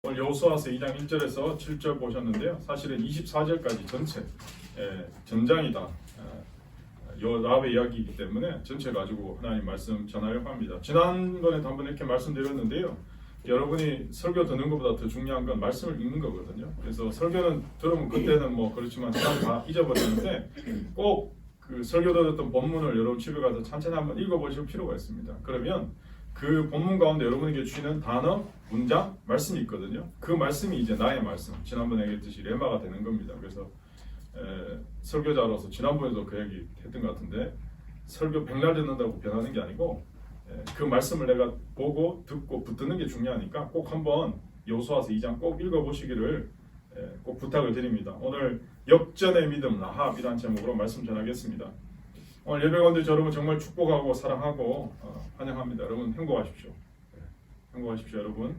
오늘 여호수아서 2장 1절에서 7절 보셨는데요. 사실은 24절까지 전체 전장이다. 라합의 이야기이기 때문에 전체 가지고 하나님 말씀 전하려고 합니다. 지난번에도 한번 이렇게 말씀드렸는데요. 여러분이 설교 듣는 것보다 더 중요한 건 말씀을 읽는 거거든요. 그래서 설교는 들으면 그때는 뭐 그렇지만 다 잊어버리는데 꼭 그 설교 들었던 본문을 여러분 집에 가서 천천히 한번 읽어보실 필요가 있습니다. 그러면 그 본문 가운데 여러분에게 주시는 단어, 문장, 말씀이 있거든요. 그 말씀이 이제 나의 말씀, 지난번에 얘기했듯이 레마가 되는 겁니다. 그래서 설교자로서 지난번에도 그 얘기 했던 것 같은데 설교 백날 듣는다고 변하는 게 아니고 그 말씀을 내가 보고 듣고 붙드는 게 중요하니까 꼭 한번 여호수아서 2장 꼭 읽어보시기를 꼭 부탁을 드립니다. 오늘 역전의 믿음 라합이라는 제목으로 말씀 전하겠습니다. 오늘 예배 가운데 여러분 정말 축복하고 사랑하고 환영합니다. 여러분 행복하십시오. 행복하십시오 여러분.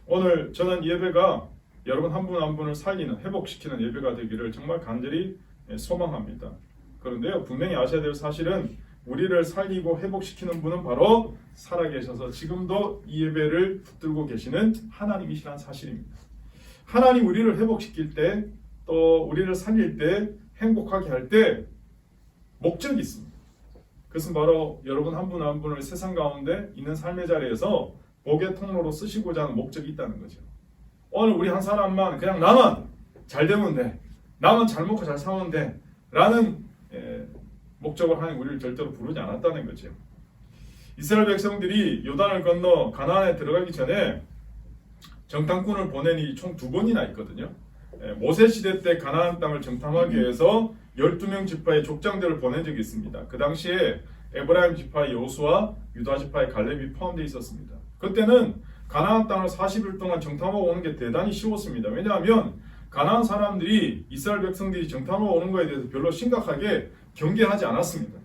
오늘 저는 예배가 여러분 한 분 한 분을 살리는 회복시키는 예배가 되기를 정말 간절히 소망합니다. 그런데요 분명히 아셔야 될 사실은 우리를 살리고 회복시키는 분은 바로 살아계셔서 지금도 이 예배를 붙들고 계시는 하나님이시라는 사실입니다. 하나님 우리를 회복시킬 때 또 우리를 살릴 때 행복하게 할 때 목적이 있습니다. 그것은 바로 여러분 한 분 한 분을 세상 가운데 있는 삶의 자리에서 복의 통로로 쓰시고자 하는 목적이 있다는 거죠. 오늘 우리 한 사람만 그냥 나만 잘 되면 돼, 나만 잘 먹고 잘 사면 돼 라는 목적을 하나님 우리를 절대로 부르지 않았다는 거죠. 이스라엘 백성들이 요단을 건너 가나안에 들어가기 전에 정탐꾼을 보낸 일이 총 2번이나 있거든요. 모세 시대 때 가나안 땅을 정탐하기 위해서 12명 지파의 족장들을 보낸 적이 있습니다. 그 당시에 에브라임 지파의 여호수아, 유다 지파의 갈렙이 포함되어 있었습니다. 그때는 가나안 땅을 40일 동안 정탐하고 오는 게 대단히 쉬웠습니다. 왜냐하면 가나안 사람들이 이스라엘 백성들이 정탐하고 오는 것에 대해서 별로 심각하게 경계하지 않았습니다.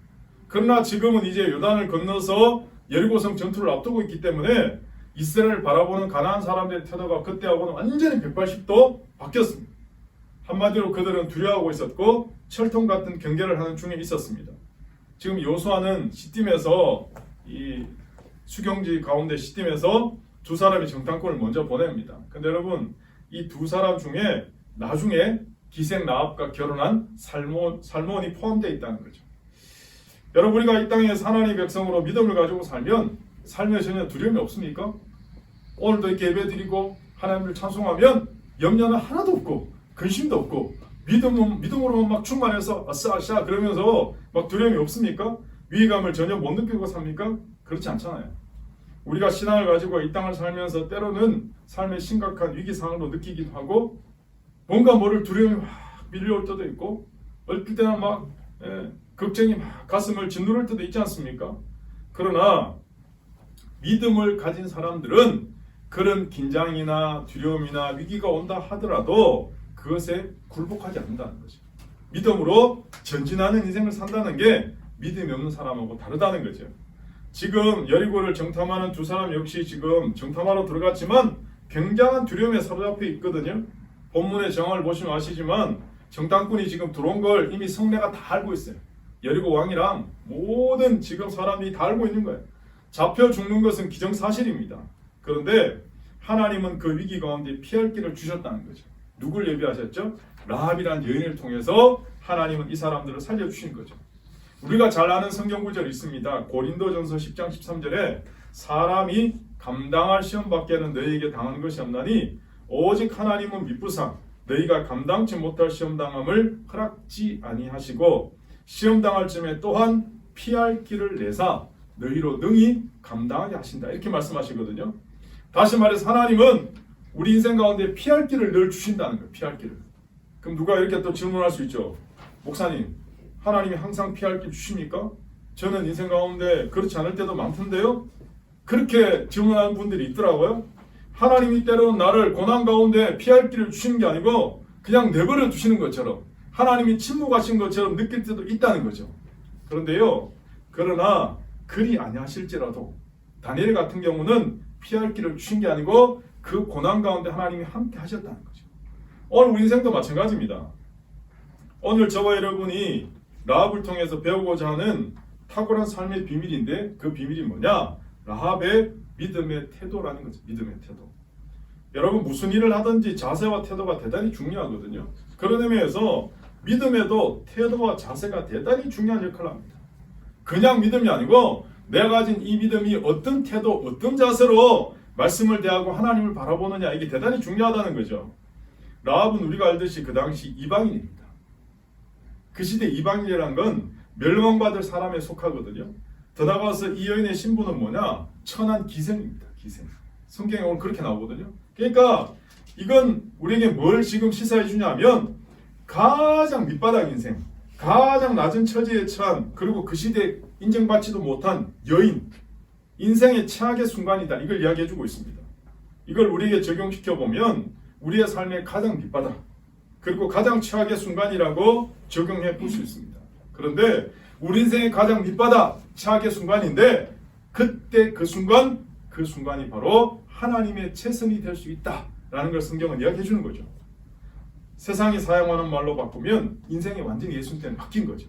그러나 지금은 이제 요단을 건너서 여리고성 전투를 앞두고 있기 때문에 이스라엘을 바라보는 가나안 사람들의 태도가 그때하고는 완전히 180도 바뀌었습니다. 한마디로 그들은 두려워하고 있었고 철통 같은 경계를 하는 중에 있었습니다. 지금 여호수아는 시딤에서 이 수경지 가운데 시딤에서 2사람이 정탐꾼을 먼저 보냅니다. 근데 여러분 이 2사람 중에 나중에 기생 라합과 결혼한 살몬이 포함되어 있다는 거죠. 여러분 우리가 이 땅에 하나님의 백성으로 믿음을 가지고 살면 삶에 전혀 두려움이 없습니까? 오늘도 이렇게 예배드리고 하나님을 찬송하면 염려는 하나도 없고 근심도 없고 믿음으로만 막 충만해서 아싸 그러면서 막 두려움이 없습니까? 위기감을 전혀 못 느끼고 삽니까? 그렇지 않잖아요. 우리가 신앙을 가지고 이 땅을 살면서 때로는 삶의 심각한 위기상황도 느끼기도 하고 뭔가 모를 두려움이 막 밀려올 때도 있고 어떨 때는 막 걱정이 막 가슴을 짓누를 때도 있지 않습니까? 그러나 믿음을 가진 사람들은 그런 긴장이나 두려움이나 위기가 온다 하더라도 그것에 굴복하지 않는다는 거죠. 믿음으로 전진하는 인생을 산다는 게 믿음이 없는 사람하고 다르다는 거죠. 지금 여리고를 정탐하는 2사람 역시 지금 정탐하러 들어갔지만 굉장한 두려움에 사로잡혀 있거든요. 본문의 정황을 보시면 아시지만 정탐꾼이 지금 들어온 걸 이미 성내가 다 알고 있어요. 여리고 왕이랑 모든 지금 사람이 다 알고 있는 거예요. 잡혀 죽는 것은 기정사실입니다. 그런데 하나님은 그 위기 가운데 피할 길을 주셨다는 거죠. 누굴 예비하셨죠? 라합이라는 여인을 통해서 하나님은 이 사람들을 살려주신 거죠. 우리가 잘 아는 성경 구절이 있습니다. 고린도전서 10장 13절에 사람이 감당할 시험 밖에는 너희에게 당하는 것이 없나니 오직 하나님은 미쁘사 너희가 감당치 못할 시험 당함을 허락지 아니하시고 시험 당할 쯤에 또한 피할 길을 내사 너희로 능히 감당하게 하신다. 이렇게 말씀하시거든요. 다시 말해서 하나님은 우리 인생 가운데 피할 길을 늘 주신다는 거예요. 피할 길을. 그럼 누가 이렇게 또 질문할 수 있죠. 목사님, 하나님이 항상 피할 길 주십니까? 저는 인생 가운데 그렇지 않을 때도 많던데요. 그렇게 질문하는 분들이 있더라고요. 하나님이 때로는 나를 고난 가운데 피할 길을 주시는 게 아니고 그냥 내버려 두시는 것처럼 하나님이 침묵하신 것처럼 느낄 때도 있다는 거죠. 그런데요. 그러나 그리 아니하실지라도 다니엘 같은 경우는 피할 길을 주신 게 아니고 그 고난 가운데 하나님이 함께 하셨다는 거죠. 오늘 우리 인생도 마찬가지입니다. 오늘 저와 여러분이 라합을 통해서 배우고자 하는 탁월한 삶의 비밀인데 그 비밀이 뭐냐? 라합의 믿음의 태도라는 거죠. 믿음의 태도. 여러분 무슨 일을 하든지 자세와 태도가 대단히 중요하거든요. 그런 의미에서 믿음에도 태도와 자세가 대단히 중요한 역할을 합니다. 그냥 믿음이 아니고 내가 가진 이 믿음이 어떤 태도, 어떤 자세로 말씀을 대하고 하나님을 바라보느냐, 이게 대단히 중요하다는 거죠. 라합은 우리가 알듯이 그 당시 이방인입니다. 그 시대 이방인이라는 건 멸망받을 사람에 속하거든요. 더 나아가서 이 여인의 신분은 뭐냐? 천한 기생입니다. 기생. 성경에 오늘 그렇게 나오거든요. 그러니까 이건 우리에게 뭘 지금 시사해 주냐면 가장 밑바닥 인생, 가장 낮은 처지에 처한, 그리고 그 시대에 인정받지도 못한 여인, 인생의 최악의 순간이다, 이걸 이야기해 주고 있습니다. 이걸 우리에게 적용시켜 보면 우리의 삶의 가장 밑바닥, 그리고 가장 최악의 순간이라고 적용해 볼 수 있습니다. 그런데 우리 인생의 가장 밑바닥, 최악의 순간인데 그때 그 순간이 바로 하나님의 최선이 될 수 있다라는 걸 성경은 이야기해 주는 거죠. 세상이 사용하는 말로 바꾸면 인생이 완전히 예수님 때문에 바뀐 거죠.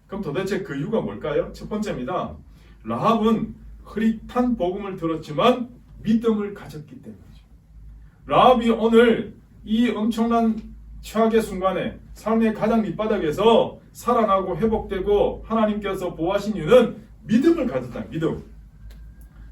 그럼 도대체 그 이유가 뭘까요? 첫 번째입니다. 라합은 흐릿한 복음을 들었지만 믿음을 가졌기 때문이죠. 라합이 오늘 이 엄청난 최악의 순간에 삶의 가장 밑바닥에서 살아나고 회복되고 하나님께서 보호하신 이유는 믿음을 가졌다. 믿음.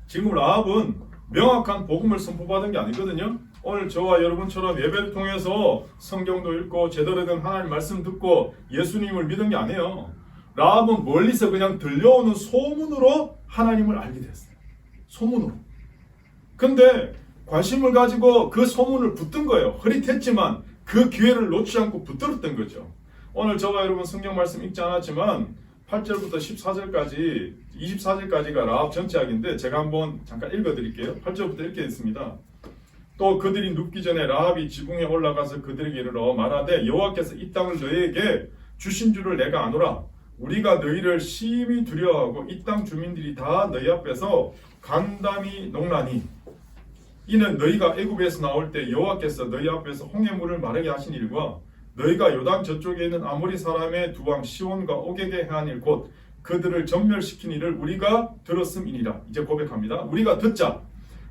지금 라합은 명확한 복음을 선포받은 게 아니거든요. 오늘 저와 여러분처럼 예배를 통해서 성경도 읽고 제대로 된 하나님 말씀 듣고 예수님을 믿은 게 아니에요. 라합은 멀리서 그냥 들려오는 소문으로 하나님을 알게 됐어요. 소문으로. 근데 관심을 가지고 그 소문을 붙든 거예요. 흐릿했지만 그 기회를 놓치지 않고 붙들었던 거죠. 오늘 저와 여러분 성경 말씀 읽지 않았지만 8절부터 14절까지 24절까지가 라합 전체 이야기인데 제가 한번 잠깐 읽어드릴게요. 8절부터 이렇게 있습니다. 또 그들이 눕기 전에 라합이 지붕에 올라가서 그들에게 이르러 말하되 여호와께서 이 땅을 너희에게 주신 줄을 내가 아노라. 우리가 너희를 심히 두려워하고 이 땅 주민들이 다 너희 앞에서 간담이 농나니 이는 너희가 애굽에서 나올 때 여호와께서 너희 앞에서 홍해물을 마르게 하신 일과 너희가 요단 저쪽에 있는 아모리 사람의 두 왕 시온과 오게게 행한 일 곧 그들을 전멸시킨 일을 우리가 들었음이니라. 이제 고백합니다. 우리가 듣자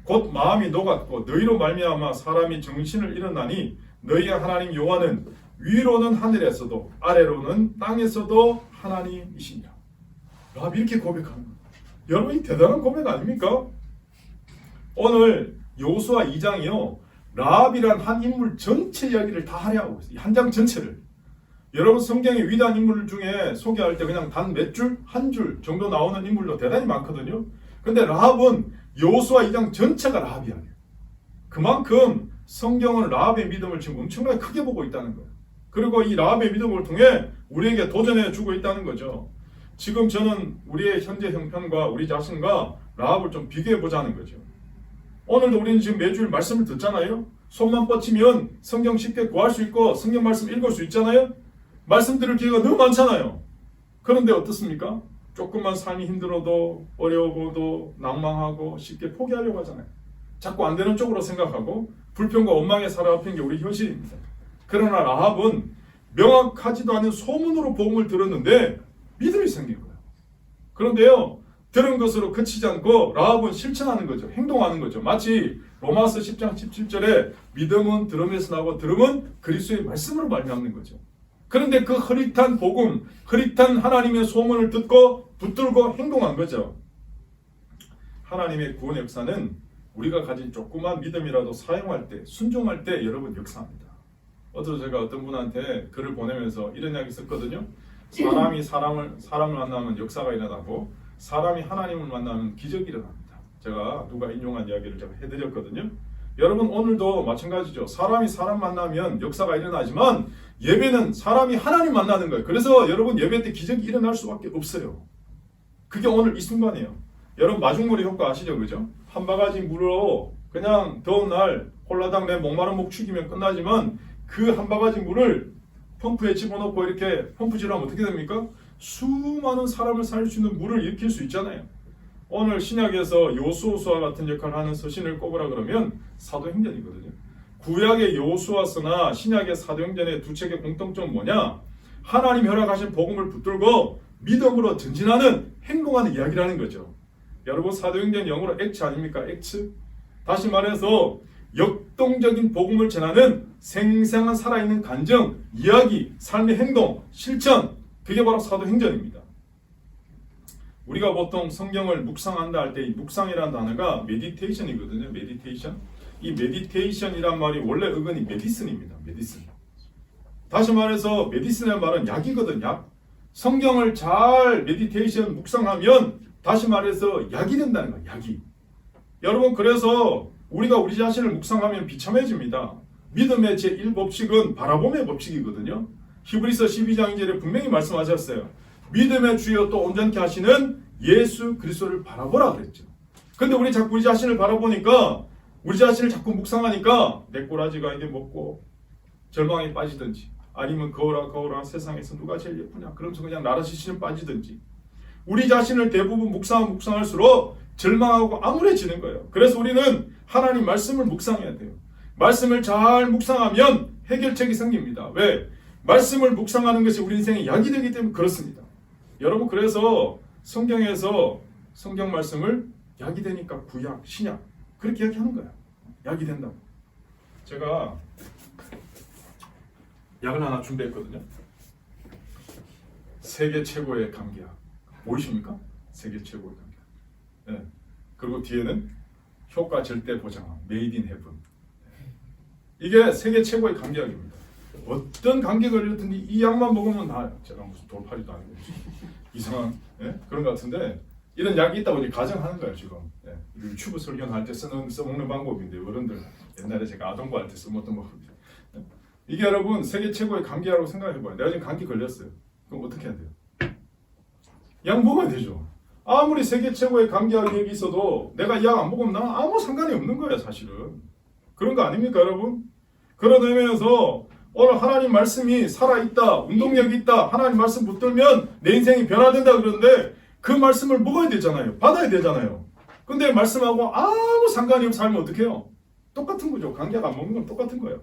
곧 마음이 녹았고 너희로 말미암아 사람이 정신을 잃었나니 너희의 하나님 여호와는 위로는 하늘에서도 아래로는 땅에서도 하나님이시니라. 라합이 이렇게 고백하는 거예요. 여러분, 이 대단한 고백 아닙니까? 오늘 여호수아 2장이요 라합이란 한 인물 전체 이야기를 다 하려고 있어요. 한 장 전체를. 여러분, 성경의 위대한 인물 중에 소개할 때 그냥 단 몇 줄, 한 줄 정도 나오는 인물도 대단히 많거든요. 근데 라합은 여호수아 2장 전체가 라합 이야기예요. 그만큼 성경은 라합의 믿음을 지금 엄청나게 크게 보고 있다는 거예요. 그리고 이 라합의 믿음을 통해 우리에게 도전해 주고 있다는 거죠. 지금 저는 우리의 현재 형편과 우리 자신과 라합을 좀 비교해 보자는 거죠. 오늘도 우리는 지금 매주일 말씀을 듣잖아요. 손만 뻗치면 성경 쉽게 구할 수 있고 성경 말씀 읽을 수 있잖아요. 말씀 들을 기회가 너무 많잖아요. 그런데 어떻습니까? 조금만 삶이 힘들어도 어려워도 낭망하고 쉽게 포기하려고 하잖아요. 자꾸 안 되는 쪽으로 생각하고 불평과 원망에 사로잡힌 게 우리 현실입니다. 그러나 라합은 명확하지도 않은 소문으로 복음을 들었는데 믿음이 생긴 거예요. 그런데요, 들은 것으로 그치지 않고 라합은 실천하는 거죠. 행동하는 거죠. 마치 로마서 10장 17절에 믿음은 들음에서 나고 들음은 그리스도의 말씀으로 말미암는 거죠. 그런데 그 흐릿한 복음, 흐릿한 하나님의 소문을 듣고 붙들고 행동한 거죠. 하나님의 구원 역사는 우리가 가진 조그만 믿음이라도 사용할 때, 순종할 때 여러분 역사합니다. 어제도 제가 어떤 분한테 글을 보내면서 이런 이야기 썼거든요. 사람이 사람을 만나면 역사가 일어나고 사람이 하나님을 만나면 기적이 일어납니다. 제가 누가 인용한 이야기를 제가 해드렸거든요. 여러분, 오늘도 마찬가지죠. 사람이 사람 만나면 역사가 일어나지만 예배는 사람이 하나님 만나는 거예요. 그래서 여러분, 예배 때 기적이 일어날 수밖에 없어요. 그게 오늘 이 순간이에요. 여러분, 마중물의 효과 아시죠? 그죠? 한 바가지 물로 그냥 더운 날 홀라당 내 목마른 목 축이면 끝나지만 그 한 바가지 물을 펌프에 집어넣고 이렇게 펌프질하면 어떻게 됩니까? 수많은 사람을 살릴 수 있는 물을 일으킬 수 있잖아요. 오늘 신약에서 여호수아와 같은 역할을 하는 서신을 꼽으라 그러면 사도행전이거든요. 구약의 여호수아서나 신약의 사도행전의 두 책의 공통점은 뭐냐? 하나님 허락하신 복음을 붙들고 믿음으로 전진하는, 행동하는 이야기라는 거죠. 여러분, 사도행전 영어로 액츠 아닙니까? 액츠. 다시 말해서 역동적인 복음을 전하는 생생한 살아있는 간증, 이야기, 삶의 행동, 실천, 그게 바로 사도행전입니다. 우리가 보통 성경을 묵상한다 할 때 이 묵상이라는 단어가 메디테이션이거든요. 메디테이션. 이 메디테이션이란 말이 원래 어근이 메디슨입니다. 메디슨. 다시 말해서 메디슨의 말은 약이거든. 약. 성경을 잘 메디테이션 묵상하면 다시 말해서 약이 된다는 거야. 약이. 여러분, 그래서 우리가 우리 자신을 묵상하면 비참해집니다. 믿음의 제1법칙은 바라봄의 법칙이거든요. 히브리서 12장 2절에 분명히 말씀하셨어요. 믿음의 주여 또 온전케 하시는 예수 그리스도를 바라보라 그랬죠. 근데 우리 자꾸 우리 자신을 바라보니까, 우리 자신을 자꾸 묵상하니까 내 꼬라지가 이게 먹고 절망에 빠지든지, 아니면 거울아 세상에서 누가 제일 예쁘냐 그러면서 그냥 나라시시는 빠지든지, 우리 자신을 대부분 묵상할수록 절망하고 암울해지는 거예요. 그래서 우리는 하나님 말씀을 묵상해야 돼요. 말씀을 잘 묵상하면 해결책이 생깁니다. 왜? 말씀을 묵상하는 것이 우리 인생의 약이 되기 때문에 그렇습니다. 여러분, 그래서 성경에서 성경 말씀을 약이 되니까 구약, 신약 그렇게 이야기하는 거야. 약이 된다고. 제가 약을 하나 준비했거든요. 세계 최고의 감기약. 보이십니까? 세계 최고의 감기약. 네. 그리고 뒤에는 효과 절대 보장, 메이드 인 헤븐. 이게 세계 최고의 감기약입니다. 어떤 감기 걸렸든지 이 약만 먹으면 나아요. 제가 무슨 돌팔이도 아니고 이상한 그런 것 같은데, 이런 약이 있다고 이제 가정하는 거예요 지금. 유튜브 설교할 때 써먹는 방법인데, 어른들 옛날에 제가 아동부 할 때 써먹던 방법입니다. 이게 여러분 세계 최고의 감기약이라고 생각해봐요. 내가 지금 감기 걸렸어요. 그럼 어떻게 해야 돼요? 약 먹어야 되죠. 아무리 세계 최고의 감기약이 있어도 내가 이 약 안 먹으면 나 아무 상관이 없는 거예요 사실은. 그런 거 아닙니까 여러분? 그러다 면서 오늘 하나님 말씀이 살아있다, 운동력이 있다, 하나님 말씀 붙들면 내 인생이 변화된다 그러는데 그 말씀을 먹어야 되잖아요. 받아야 되잖아요. 근데 말씀하고 아무 상관이 없이 살면 어떡해요? 똑같은 거죠. 감기약 안 먹는 건 똑같은 거예요.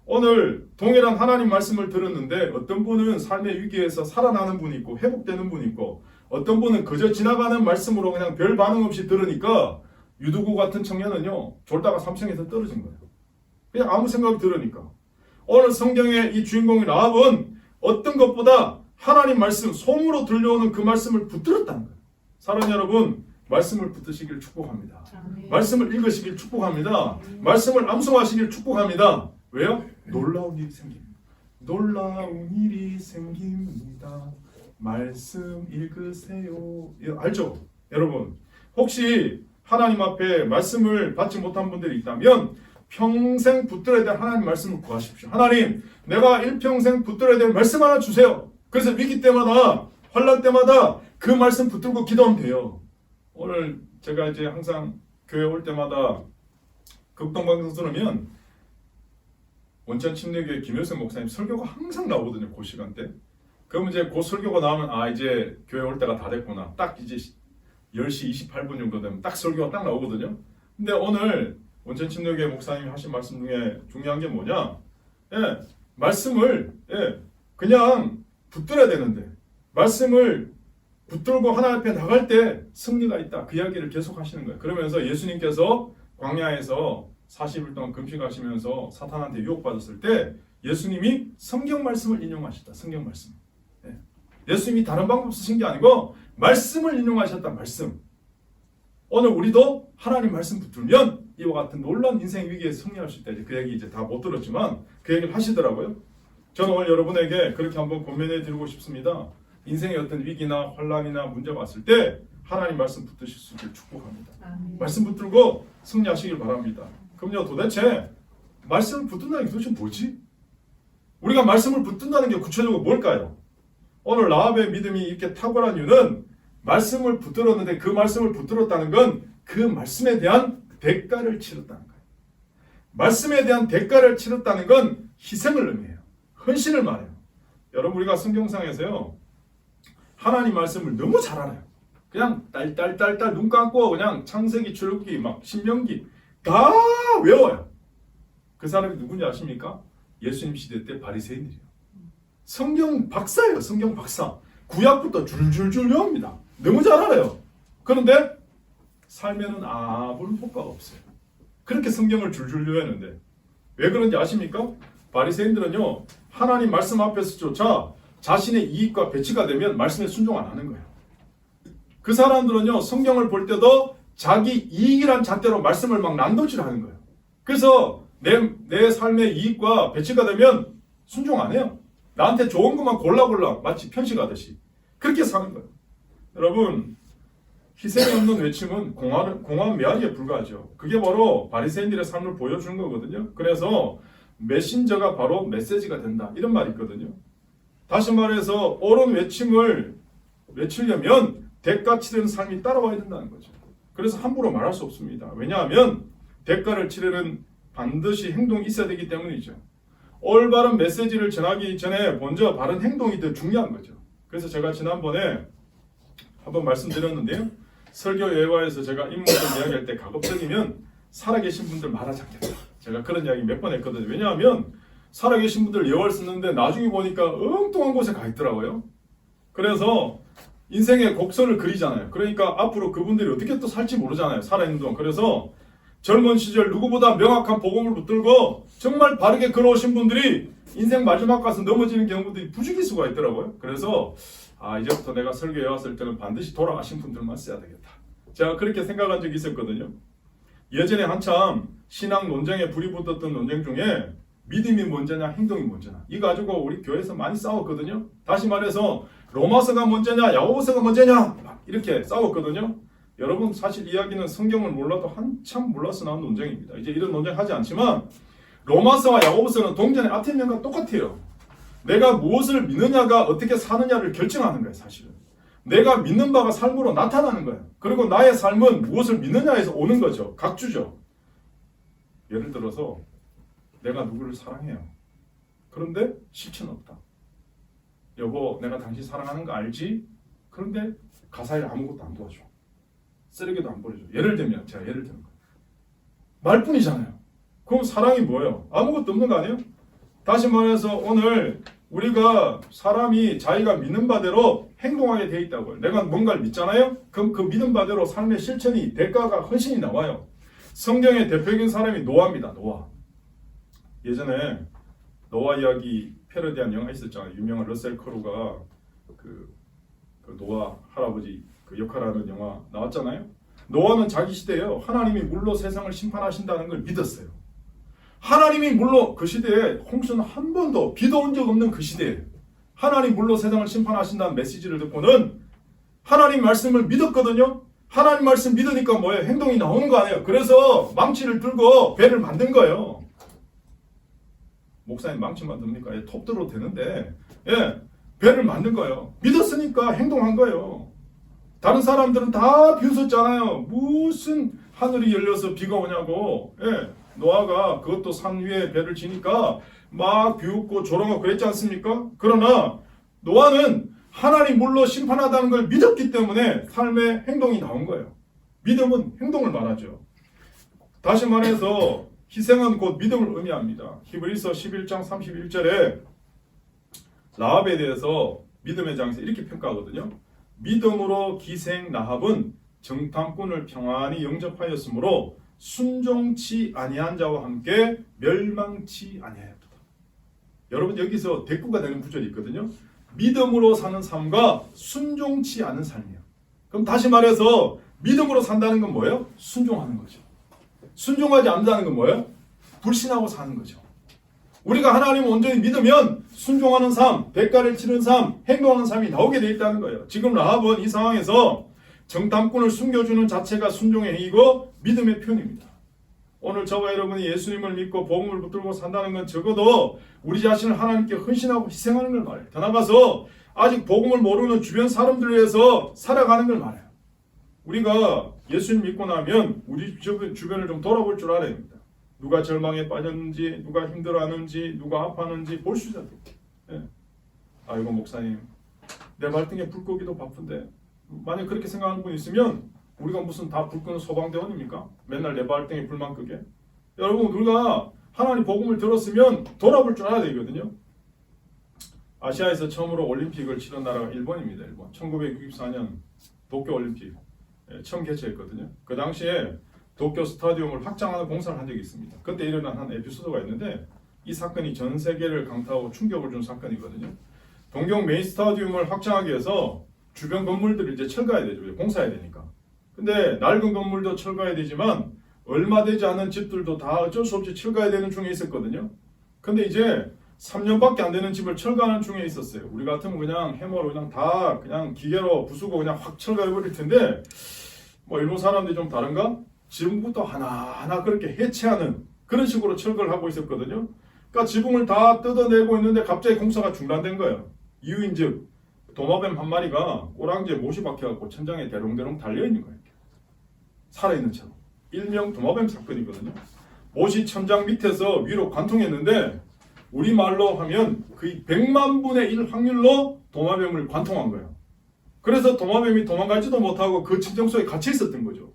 오늘 동일한 하나님 말씀을 들었는데 어떤 분은 삶의 위기에서 살아나는 분이 있고 회복되는 분이 있고, 어떤 분은 그저 지나가는 말씀으로 그냥 별 반응 없이 들으니까 유두구 같은 청년은요 졸다가 3층에서 떨어진 거예요. 그냥 아무 생각이 들으니까. 오늘 성경의 이 주인공인 라합은 어떤 것보다 하나님 말씀, 손으로 들려오는 그 말씀을 붙들었다는 거예요. 사랑하는 여러분, 말씀을 붙드시길 축복합니다. 말씀을 읽으시길 축복합니다. 말씀을 암송하시길 축복합니다. 왜요? 놀라운 일이 생깁니다. 놀라운 일이 생깁니다. 말씀 읽으세요. 알죠? 여러분, 혹시 하나님 앞에 말씀을 받지 못한 분들이 있다면 평생 붙들어야 될 하나님 말씀을 구하십시오. 하나님, 내가 일평생 붙들어야 될 말씀 하나 주세요. 그래서 위기 때마다, 환난 때마다 그 말씀 붙들고 기도하면 돼요. 오늘 제가 이제 항상 교회 올 때마다 극동방송 들으면 원천 침례교회 김효성 목사님 설교가 항상 나오거든요. 그 시간대. 그럼 이제 그 설교가 나오면 이제 교회 올 때가 다 됐구나. 딱 이제 10시 28분 정도 되면 딱 설교가 딱 나오거든요. 근데 오늘 원천 침례교회 목사님이 하신 말씀 중에 중요한 게 뭐냐? 말씀을 그냥 붙들어야 되는데, 말씀을 붙들고 하나님 앞에 나갈 때 승리가 있다. 그 이야기를 계속 하시는 거예요. 그러면서 예수님께서 광야에서 40일 동안 금식하시면서 사탄한테 유혹받았을 때 예수님이 성경 말씀을 인용하셨다. 성경 말씀. 예수님이 다른 방법 쓰신 게 아니고 말씀을 인용하셨다. 말씀. 오늘 우리도 하나님 말씀 붙들면 이와 같은 놀라운 인생 위기에 승리할 수 있다. 그 얘기 이제 다 못 들었지만 그 얘기를 하시더라고요. 저는 오늘 여러분에게 그렇게 한번 권면해 드리고 싶습니다. 인생의 어떤 위기나 환난이나 문제가 왔을 때 하나님 말씀 붙드실 수 있기를 축복합니다. 말씀 붙들고 승리하시길 바랍니다. 그럼요, 도대체 말씀을 붙든다는 게 도대체 뭐지? 우리가 말씀을 붙든다는 게 구체적으로 뭘까요? 오늘 라합의 믿음이 이렇게 탁월한 이유는 말씀을 붙들었는데 그 말씀을 붙들었다는 건 그 말씀에 대한 대가를 치렀다는 거예요. 말씀에 대한 대가를 치렀다는 건 희생을 의미해요. 헌신을 말해요. 여러분, 우리가 성경상에서요 하나님 말씀을 너무 잘 알아요. 그냥 딸딸딸딸 눈 감고 그냥 창세기, 출애굽기, 막 신명기 다 외워요. 그 사람이 누군지 아십니까? 예수님 시대 때 바리새인들이에요. 성경 박사예요. 성경 박사. 구약부터 줄줄줄 외웁니다. 너무 잘 알아요. 그런데 삶에는 아무런 효과가 없어요. 그렇게 성경을 줄줄 외우는데 왜 그런지 아십니까? 바리새인들은요 하나님 말씀 앞에서조차 자신의 이익과 배치가 되면 말씀에 순종 안 하는 거예요. 그 사람들은요 성경을 볼 때도 자기 이익이란 잣대로 말씀을 막 난도질하는 거예요. 그래서 내 삶의 이익과 배치가 되면 순종 안 해요. 나한테 좋은 것만 골라 마치 편식하듯이 그렇게 사는 거예요. 여러분 희생이 없는 외침은 공허한 메아리에 불과하죠. 그게 바로 바리새인들의 삶을 보여주는 거거든요. 그래서 메신저가 바로 메시지가 된다 이런 말이 있거든요. 다시 말해서 옳은 외침을 외치려면 대가 치르는 삶이 따라와야 된다는 거죠. 그래서 함부로 말할 수 없습니다. 왜냐하면 대가를 치르는 반드시 행동이 있어야 되기 때문이죠. 올바른 메시지를 전하기 전에 먼저 바른 행동이 더 중요한 거죠. 그래서 제가 지난번에 한번 말씀드렸는데요. 설교 예화에서 제가 인물들 이야기할 때 가급적이면 살아계신 분들 말하지 않겠다. 제가 그런 이야기 몇 번 했거든요. 왜냐하면 살아계신 분들 예화를 쓰는데 나중에 보니까 엉뚱한 곳에 가 있더라고요. 그래서 인생의 곡선을 그리잖아요. 그러니까 앞으로 그분들이 어떻게 또 살지 모르잖아요. 살아있는 동안. 그래서 젊은 시절 누구보다 명확한 복음을 붙들고 정말 바르게 걸어오신 분들이 인생 마지막 가서 넘어지는 경우들이 부지기수가 있더라고요. 그래서 이제부터 내가 설교해 왔을 때는 반드시 돌아가신 분들만 써야 되겠다. 제가 그렇게 생각한 적이 있었거든요. 예전에 한참 신앙 논쟁에 불이 붙었던 논쟁 중에 믿음이 먼저냐 행동이 먼저냐 이거 가지고 우리 교회에서 많이 싸웠거든요. 다시 말해서 로마서가 먼저냐 야고보서가 먼저냐 막 이렇게 싸웠거든요. 여러분 사실 이야기는 성경을 몰라도 한참 몰라서 나온 논쟁입니다. 이제 이런 논쟁 하지 않지만 로마서와 야고보서는 동전의 아테면과 똑같아요. 내가 무엇을 믿느냐가 어떻게 사느냐를 결정하는 거예요. 사실은 내가 믿는 바가 삶으로 나타나는 거예요. 그리고 나의 삶은 무엇을 믿느냐에서 오는 거죠. 각주죠. 예를 들어서 내가 누구를 사랑해요. 그런데 실체는 없다. 여보 내가 당신 사랑하는 거 알지? 그런데 가사에 아무것도 안 도와줘. 쓰레기도 안 버려줘. 예를 들면 제가 예를 드는 거예요. 말뿐이잖아요. 그럼 사랑이 뭐예요? 아무것도 없는 거 아니에요? 다시 말해서 오늘 우리가 사람이 자기가 믿는 바대로 행동하게 돼 있다고요. 내가 뭔가를 믿잖아요? 그럼 그 믿는 바대로 삶의 실천이 대가가 헌신이 나와요. 성경의 대표적인 사람이 노아입니다. 노아. 예전에 노아 이야기 패러디한 영화 있었잖아요. 유명한 러셀 크로우가 그 노아 할아버지 그 역할하는 영화 나왔잖아요. 노아는 자기 시대에요. 하나님이 물로 세상을 심판하신다는 걸 믿었어요. 하나님이 물로 그 시대에 홍수는 한 번도 비도 온 적 없는 그 시대에 하나님 물로 세상을 심판하신다는 메시지를 듣고는 하나님 말씀을 믿었거든요. 하나님 말씀 믿으니까 뭐예요? 행동이 나오는 거 아니에요. 그래서 망치를 들고 배를 만든 거예요. 목사님 망치 만듭니까? 톱 들어도 되는데 배를 만든 거예요. 믿었으니까 행동한 거예요. 다른 사람들은 다 비웃었잖아요. 무슨 하늘이 열려서 비가 오냐고. 노아가 그것도 산 위에 배를 지니까 막 비웃고 조롱하고 그랬지 않습니까? 그러나 노아는 하나님 물로 심판하다는 걸 믿었기 때문에 삶의 행동이 나온 거예요. 믿음은 행동을 말하죠. 다시 말해서 희생은 곧 믿음을 의미합니다. 히브리서 11장 31절에 라합에 대해서 믿음의 장에서 이렇게 평가하거든요. 믿음으로 기생 라합은 정탐꾼을 평안히 영접하였으므로 순종치 아니한 자와 함께 멸망치 아니하였다. 여러분 여기서 대꾸가 되는 구절이 있거든요. 믿음으로 사는 삶과 순종치 않은 삶이에요. 그럼 다시 말해서 믿음으로 산다는 건 뭐예요? 순종하는 거죠. 순종하지 않는다는 건 뭐예요? 불신하고 사는 거죠. 우리가 하나님을 온전히 믿으면 순종하는 삶, 대가를 치는 삶, 행동하는 삶이 나오게 되어 있다는 거예요. 지금 라합은 이 상황에서 정탐꾼을 숨겨주는 자체가 순종의 행위고 믿음의 표현입니다. 오늘 저와 여러분이 예수님을 믿고 복음을 붙들고 산다는 건 적어도 우리 자신을 하나님께 헌신하고 희생하는 걸 말해요. 더 나아가서 아직 복음을 모르는 주변 사람들을 위해서 살아가는 걸 말해요. 우리가 예수님 믿고 나면 우리 주변을 좀 돌아볼 줄 알아야 됩니다. 누가 절망에 빠졌는지, 누가 힘들어하는지, 누가 아파하는지 볼 수 있어야 돼요. 아이고 목사님, 내 발등에 불 끄기도 바쁜데 만약 그렇게 생각하는 분 있으면 우리가 무슨 다 불 끄는 소방대원입니까? 맨날 내 발등에 불만 끄게? 여러분 우리가 하나님 복음을 들었으면 돌아볼 줄 알아야 되거든요. 아시아에서 처음으로 올림픽을 치른 나라가 일본입니다. 일본. 1964년 도쿄올림픽 처음 개최했거든요. 그 당시에 도쿄 스타디움을 확장하는 공사를 한 적이 있습니다. 그때 일어난 한 에피소드가 있는데 이 사건이 전 세계를 강타하고 충격을 준 사건이거든요. 동경 메인 스타디움을 확장하기 위해서 주변 건물들을 이제 철거해야 되죠. 공사해야 되니까. 근데 낡은 건물도 철거해야 되지만 얼마 되지 않은 집들도 다 어쩔 수 없이 철거해야 되는 중에 있었거든요. 근데 이제 3년밖에 안 되는 집을 철거하는 중에 있었어요. 우리 같으면 그냥 해머로 그냥 다 그냥 기계로 부수고 그냥 확 철거해 버릴 텐데 뭐 일본 사람들이 좀 다른가? 지붕부터 하나하나 그렇게 해체하는 그런 식으로 철거를 하고 있었거든요. 그러니까 지붕을 다 뜯어내고 있는데 갑자기 공사가 중단된 거예요. 이유인즉 도마뱀 한 마리가 꼬랑지에 못이 박혀갖고 천장에 대롱대롱 달려있는 거예요. 살아있는 처럼. 일명 도마뱀 사건이거든요. 못이 천장 밑에서 위로 관통했는데 우리말로 하면 거의 100만 분의 1 확률로 도마뱀을 관통한 거예요. 그래서 도마뱀이 도망가지도 못하고 그 천정 속에 갇혀 있었던 거죠.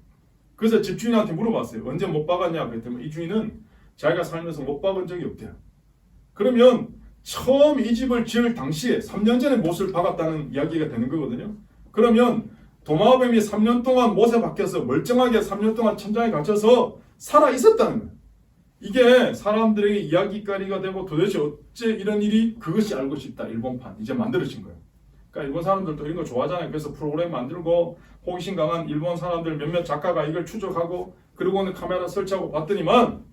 그래서 집주인한테 물어봤어요. 언제 못 박았냐? 그랬더니 이 주인은 자기가 살면서 못 박은 적이 없대요. 그러면 처음 이 집을 지을 당시에 3년 전에 못을 박았다는 이야기가 되는 거거든요. 그러면 도마뱀이 3년 동안 못에 박혀서 멀쩡하게 3년 동안 천장에 갇혀서 살아 있었다는 거예요. 이게 사람들에게 이야기거리가 되고 도대체 어째 이런 일이 그것이 알고 싶다. 일본판 이제 만들어진 거예요. 그러니까 일본 사람들도 이런 거 좋아하잖아요. 그래서 프로그램 만들고 호기심 강한 일본 사람들 몇몇 작가가 이걸 추적하고 그리고는 카메라 설치하고 봤더니만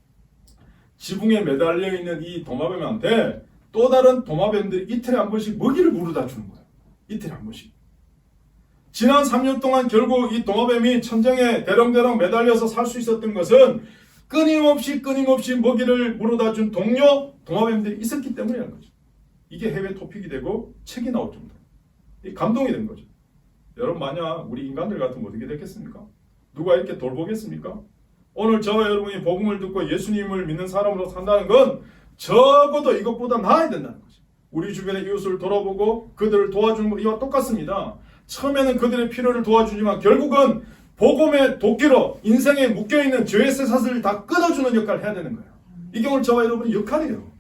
지붕에 매달려 있는 이 도마뱀한테 또 다른 도마뱀들이 이틀에 한 번씩 먹이를 물어다 주는 거예요. 이틀에 한 번씩. 지난 3년 동안 결국 이 도마뱀이 천장에 대롱대롱 매달려서 살 수 있었던 것은 끊임없이 먹이를 물어다 준 동료 도마뱀들이 있었기 때문이라는 거죠. 이게 해외 토픽이 되고 책이 나올 정도. 감동이 된 거죠. 여러분 만약 우리 인간들 같으면 어떻게 됐겠습니까? 누가 이렇게 돌보겠습니까? 오늘 저와 여러분이 복음을 듣고 예수님을 믿는 사람으로 산다는 건 적어도 이것보다 나아야 된다는 거죠. 우리 주변의 이웃을 돌아보고 그들을 도와주는 것 이와 똑같습니다. 처음에는 그들의 필요를 도와주지만 결국은 복음의 도끼로 인생에 묶여있는 죄의 쇠사슬을 다 끊어주는 역할을 해야 되는 거예요. 이게 오늘 저와 여러분의 역할이에요.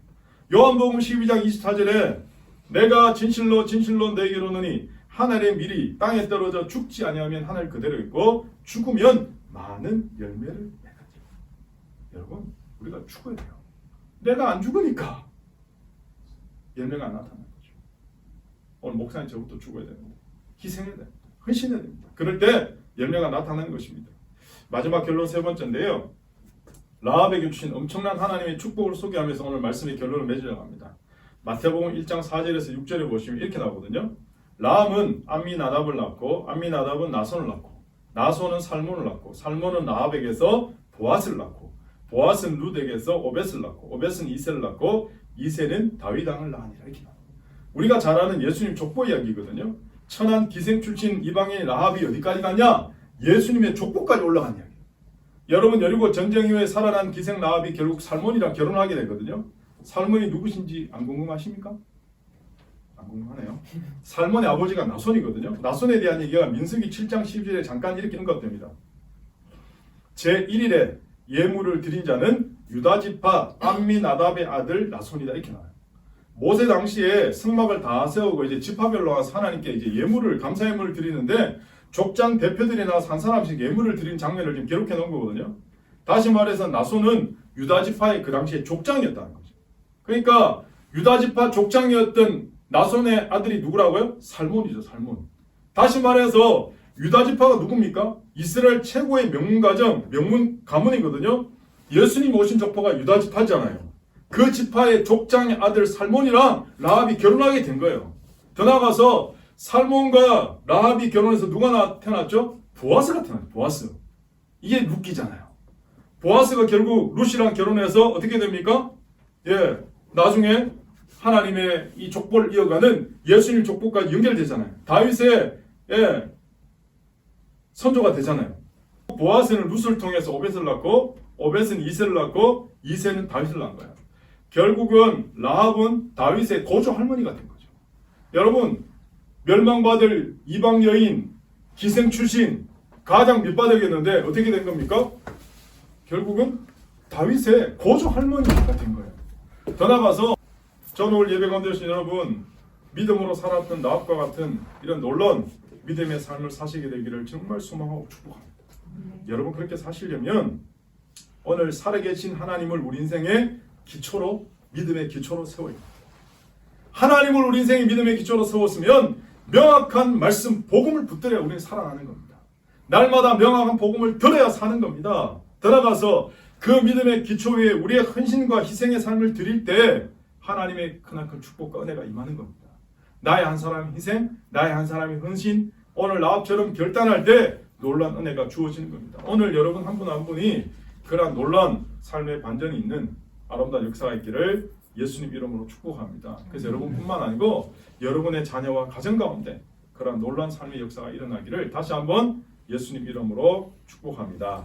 요한복음 12장 24절에 내가 진실로 너에게 이르노니 하늘의 밀이 땅에 떨어져 죽지 아니하면 하늘 그대로 있고 죽으면 많은 열매를 맺으리라. 여러분 우리가 죽어야 돼요. 내가 안 죽으니까 열매가 안 나타나는 거죠. 오늘 목사님 저부터 죽어야 되는데 희생해야 됩니다. 헌신해야 됩니다. 그럴 때 열매가 나타나는 것입니다. 마지막 결론 세 번째인데요. 라합에게 주신 엄청난 하나님의 축복을 소개하면서 오늘 말씀의 결론을 맺으려고 합니다. 마태복음 1장 4절에서 6절에 보시면 이렇게 나오거든요. 라합은 암미나답을 낳고 암미나답은 나손을 낳고 나손은 살몬을 낳고 살몬은 라합에게서 보아스를 낳고 보아스는 룻에게서 오벳을 낳고 오벳은 이세를 낳고 이세는 다윗 왕을 낳으니라. 이렇게 나옵니다. 우리가 잘 아는 예수님 족보 이야기거든요. 천한 기생 출신 이방인 라합이 어디까지 가냐? 예수님의 족보까지 올라간 이야기. 여러분 여리고 전쟁 이후에 살아난 기생 라합이 결국 살몬이랑 결혼하게 되거든요. 살몬이 누구신지 안 궁금하십니까? 안 궁금하네요. 살몬의 아버지가 나손이거든요. 나손에 대한 얘기가 민수기 7장 12절에 잠깐 이렇게 언급됩니다. 제1일에 예물을 드린 자는 유다지파 암미나답의 아들 나손이다. 이렇게 나와요. 모세 당시에 성막을 다 세우고 이제 지파별로 하나님께 이제 예물을 감사 예물을 드리는데 족장 대표들이 나와서 한 사람씩 예물을 드린 장면을 지금 기록해 놓은 거거든요. 다시 말해서 나손은 유다지파의 그 당시에 족장이었다는 거죠. 그러니까 유다지파 족장이었던 나손의 아들이 누구라고요? 살몬이죠. 살몬. 다시 말해서 유다지파가 누굽니까? 이스라엘 최고의 명문 가정, 명문 가문이거든요. 예수님 오신 족보가 유다지파잖아요. 그 지파의 족장의 아들 살몬이랑 라합이 결혼하게 된 거예요. 더 나아가서 살몬과 라합이 결혼해서 누가 나타났죠? 보아스가 태어났죠. 보아스. 이게 룻기잖아요. 보아스가 결국 룻이랑 결혼해서 어떻게 됩니까? 나중에 하나님의 이 족보를 이어가는 예수님 족보까지 연결되잖아요. 다윗의 선조가 되잖아요. 보아스는 룻을 통해서 오벳을 낳고 오벳은 이세를 낳고 이세는 다윗을 낳은 거예요. 결국은 라합은 다윗의 고조 할머니가 된 거죠. 여러분 멸망받을 이방 여인 기생 출신 가장 밑바닥이었는데 어떻게 된 겁니까? 결국은 다윗의 고조 할머니가 된 거예요. 더 나아가서 저는 오늘 예배 가운데 오신 여러분 믿음으로 살았던 라합과 같은 이런 놀라운 믿음의 삶을 사시게 되기를 정말 소망하고 축복합니다. 여러분 그렇게 사시려면 오늘 살아계신 하나님을 우리 인생의 기초로, 믿음의 기초로 세워야 합니다. 하나님을 우리 인생의 믿음의 기초로 세웠으면 명확한 말씀, 복음을 붙들어야 우리는 살아나는 겁니다. 날마다 명확한 복음을 들어야 사는 겁니다. 들어가서 그 믿음의 기초 위에 우리의 헌신과 희생의 삶을 드릴 때 하나님의 크나큰 축복과 은혜가 임하는 겁니다. 나의 한 사람의 희생, 나의 한 사람의 헌신, 오늘 라합처럼 결단할 때 놀라운 은혜가 주어지는 겁니다. 오늘 여러분 한 분 한 분이 그러한 놀라운 삶의 반전이 있는 아름다운 역사가 있기를 예수님 이름으로 축복합니다. 그래서 여러분뿐만 아니고 여러분의 자녀와 가정 가운데 그러한 놀라운 삶의 역사가 일어나기를 다시 한번 예수님 이름으로 축복합니다.